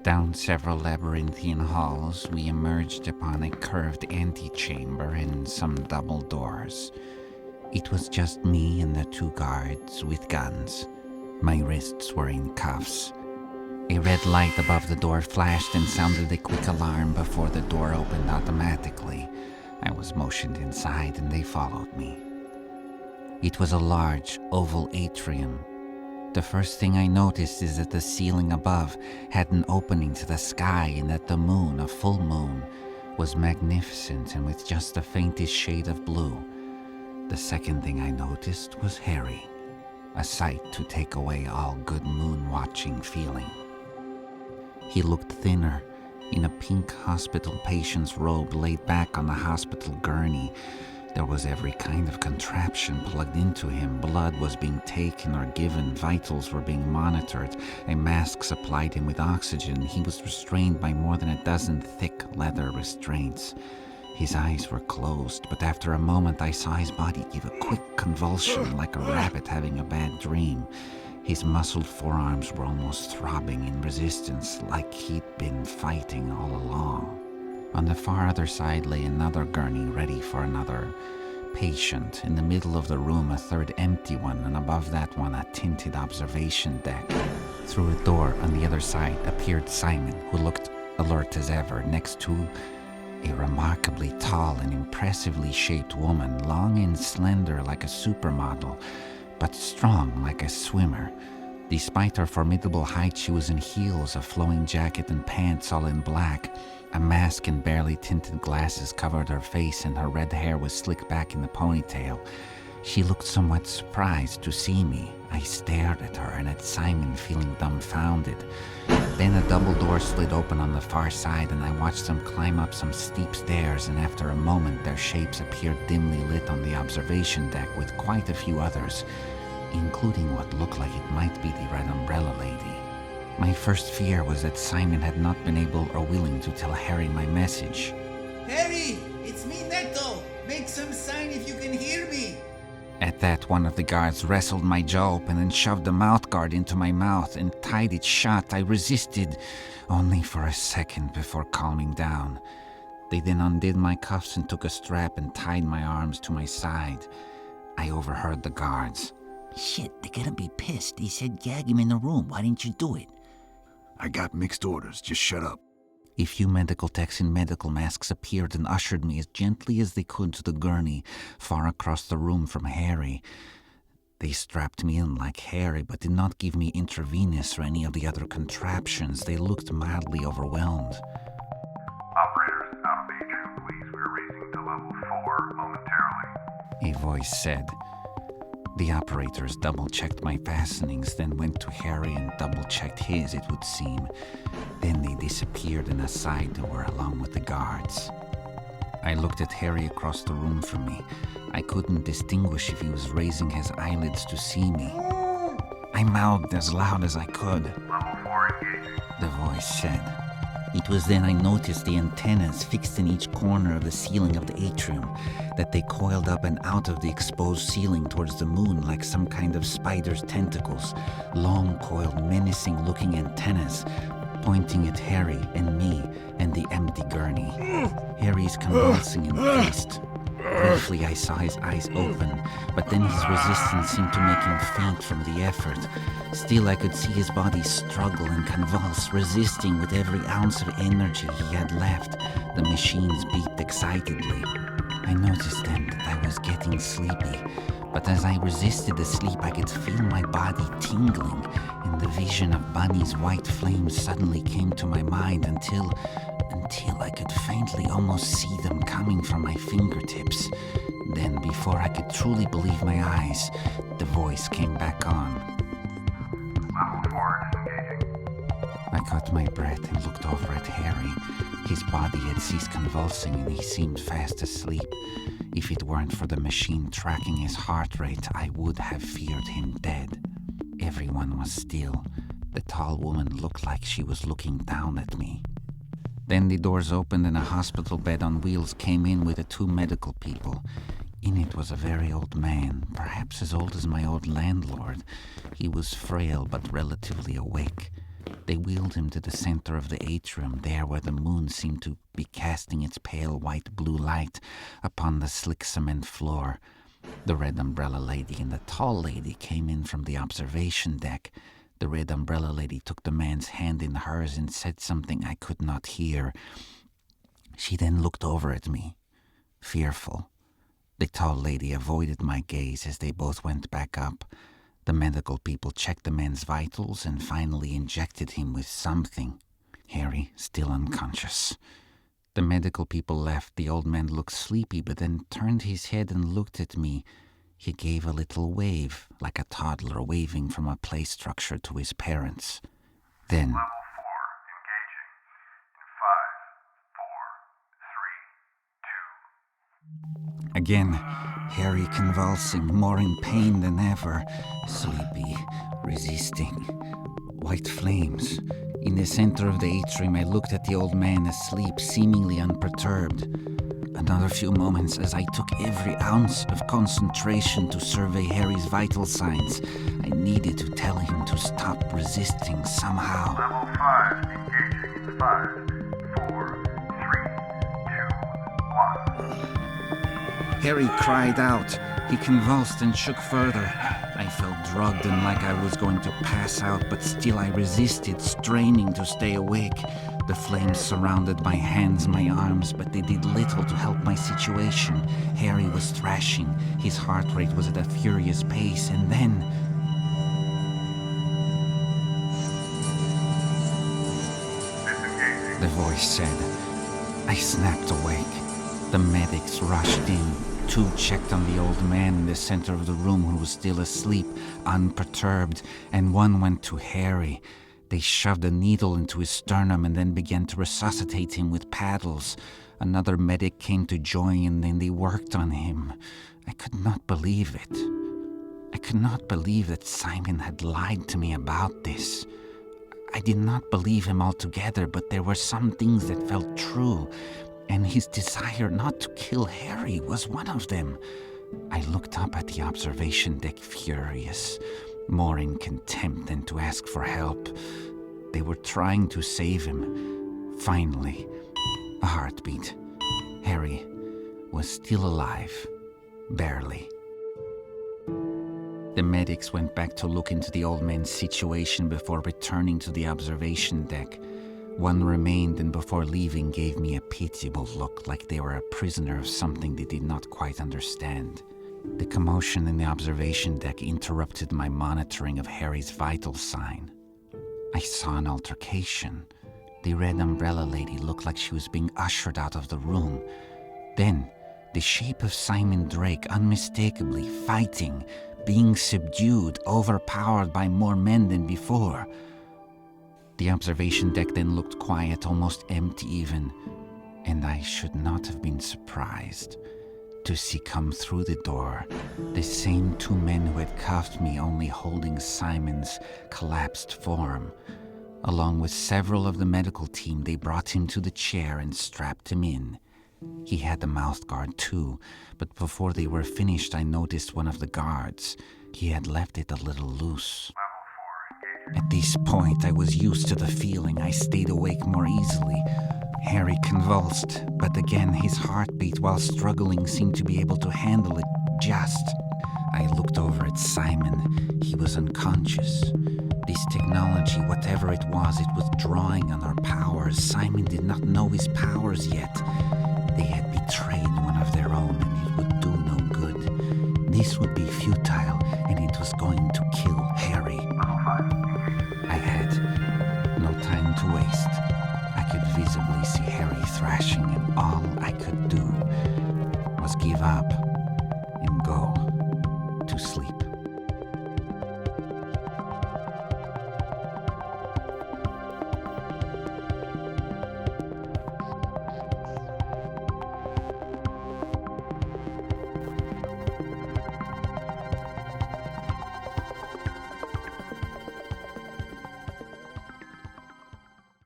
Down several labyrinthian halls, we emerged upon a curved antechamber and some double doors. It was just me and the two guards with guns. My wrists were in cuffs. A red light above the door flashed and sounded a quick alarm before the door opened automatically. I was motioned inside and they followed me. It was a large, oval atrium. The first thing I noticed is that the ceiling above had an opening to the sky and that the moon, a full moon, was magnificent and with just the faintest shade of blue. The second thing I noticed was Harry, a sight to take away all good moon-watching feeling. He looked thinner, in a pink hospital patient's robe laid back on the hospital gurney. There was every kind of contraption plugged into him. Blood was being taken or given, vitals were being monitored, a mask supplied him with oxygen. He was restrained by more than a dozen thick leather restraints. His eyes were closed, but after a moment I saw his body give a quick convulsion like a rabbit having a bad dream. His muscled forearms were almost throbbing in resistance, like he'd been fighting all along. On the far other side lay another gurney ready for another patient. In the middle of the room, a third empty one, and above that one a tinted observation deck. Through a door on the other side appeared Simon, who looked alert as ever, next to a remarkably tall and impressively shaped woman, long and slender like a supermodel, but strong like a swimmer. Despite her formidable height, she was in heels, a flowing jacket and pants all in black. A mask and barely tinted glasses covered her face, and her red hair was slicked back in the ponytail. She looked somewhat surprised to see me. I stared at her and at Simon, feeling dumbfounded. Then a double door slid open on the far side, and I watched them climb up some steep stairs, and after a moment their shapes appeared dimly lit on the observation deck with quite a few others, including what looked like it might be the Red Umbrella Lady. My first fear was that Simon had not been able or willing to tell Harry my message. Harry, it's me, Neto. Make some sign if you can hear me. At that, one of the guards wrestled my jaw open and shoved a mouthguard into my mouth and tied it shut. I resisted, only for a second before calming down. They then undid my cuffs and took a strap and tied my arms to my side. I overheard the guards. Shit, they're gonna be pissed. He said gag him in the room. Why didn't you do it? I got mixed orders. Just shut up. A few medical techs in medical masks appeared and ushered me as gently as they could to the gurney, far across the room from Harry. They strapped me in like Harry, but did not give me intravenous or any of the other contraptions. They looked mildly overwhelmed. Operators, out of the atrium, please. We're raising to level 4 momentarily. A voice said. The operators double-checked my fastenings, then went to Harry and double-checked his, it would seem. Then they disappeared in a side door along with the guards. I looked at Harry across the room from me. I couldn't distinguish if he was raising his eyelids to see me. I mouthed as loud as I could. Level 4 engaging. The voice said. It was then I noticed the antennas fixed in each corner of the ceiling of the atrium, that they coiled up and out of the exposed ceiling towards the moon like some kind of spider's tentacles, long coiled menacing-looking antennas, pointing at Harry and me and the empty gurney. Harry's convulsing and paced. Briefly I saw his eyes open, but then his resistance seemed to make him faint from the effort. Still I could see his body struggle and convulse, resisting with every ounce of energy he had left. The machines beeped excitedly. I noticed then that I was getting sleepy, but as I resisted the sleep I could feel my body tingling, and the vision of Bunny's white flames suddenly came to my mind until I could faintly almost see them coming from my fingertips. Then, before I could truly believe my eyes, the voice came back on. Level 4 disengaging. I caught my breath and looked over at Harry. His body had ceased convulsing and he seemed fast asleep. If it weren't for the machine tracking his heart rate, I would have feared him dead. Everyone was still. The tall woman looked like she was looking down at me. Then the doors opened and a hospital bed on wheels came in with the two medical people. In it was a very old man, perhaps as old as my old landlord. He was frail but relatively awake. They wheeled him to the center of the atrium, there where the moon seemed to be casting its pale white-blue light upon the slick cement floor. The red umbrella lady and the tall lady came in from the observation deck. The red umbrella lady took the man's hand in hers and said something I could not hear. She then looked over at me, fearful. The tall lady avoided my gaze as they both went back up. The medical people checked the man's vitals and finally injected him with something. Harry, still unconscious. The medical people left. The old man looked sleepy, but then turned his head and looked at me. He gave a little wave, like a toddler waving from a play structure to his parents. Then... Level 4, engaging in 5, 4, 3, 2. Again, Harry convulsing, more in pain than ever. Sleepy, resisting. White flames. In the center of the atrium, I looked at the old man asleep, seemingly unperturbed. Another few moments as I took every ounce of concentration to survey Harry's vital signs. I needed to tell him to stop resisting somehow. Level 5, engaging in 5, 4, 3, 2, 1. Harry cried out. He convulsed and shook further. I felt drugged and like I was going to pass out, but still I resisted, straining to stay awake. The flames surrounded my hands, my arms, but they did little to help my situation. Harry was thrashing. His heart rate was at a furious pace, and then... Disengaging. the voice said. I snapped awake. The medics rushed in. Two checked on the old man in the center of the room who was still asleep, unperturbed, and one went to Harry. They shoved a needle into his sternum and then began to resuscitate him with paddles. Another medic came to join and they worked on him. I could not believe it. I could not believe that Simon had lied to me about this. I did not believe him altogether, but there were some things that felt true, and his desire not to kill Harry was one of them. I looked up at the observation deck furious, more in contempt than to ask for help. They were trying to save him. Finally, a heartbeat. Harry was still alive. Barely. The medics went back to look into the old man's situation before returning to the observation deck. One remained and before leaving gave me a pitiable look, like they were a prisoner of something they did not quite understand. The commotion in the observation deck interrupted my monitoring of Harry's vital sign. I saw an altercation. The red umbrella lady looked like she was being ushered out of the room. Then, the shape of Simon Drake unmistakably fighting, being subdued, overpowered by more men than before. The observation deck then looked quiet, almost empty even, and I should not have been surprised to see come through the door the same two men who had cuffed me, only holding Simon's collapsed form. Along with several of the medical team, they brought him to the chair and strapped him in. He had the mouth guard too, but before they were finished I noticed one of the guards. He had left it a little loose. At this point, I was used to the feeling. I stayed awake more easily. Harry convulsed, but again his heartbeat, while struggling, seemed to be able to handle it just. I looked over at Simon. He was unconscious. This technology, whatever it was drawing on our powers. Simon did not know his powers yet. They had betrayed one of their own, and it would do no good. This would be futile, and it was going to kill Harry. I had no time to waste. I could visibly see Harry thrashing, and all I could do was give up and go to sleep.